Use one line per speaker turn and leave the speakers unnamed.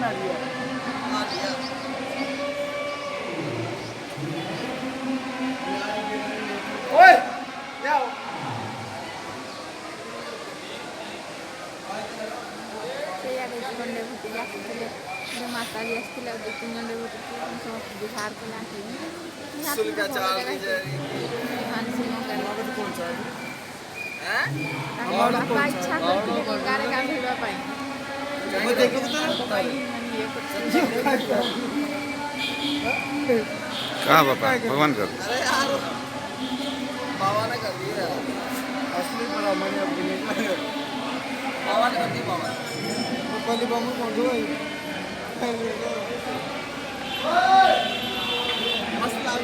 ओए जाओ
माता जी आसते 2-3 घंटे समस्त बिहार को बापा इच्छा करते गारे गाधेवा
कहाँ बापा भगवान कर
बाबा ने कर दिया असली बड़ा मैंने अब नहीं बाबा ने कर दी बाबा पहले बाबू कौन दो मस्त लग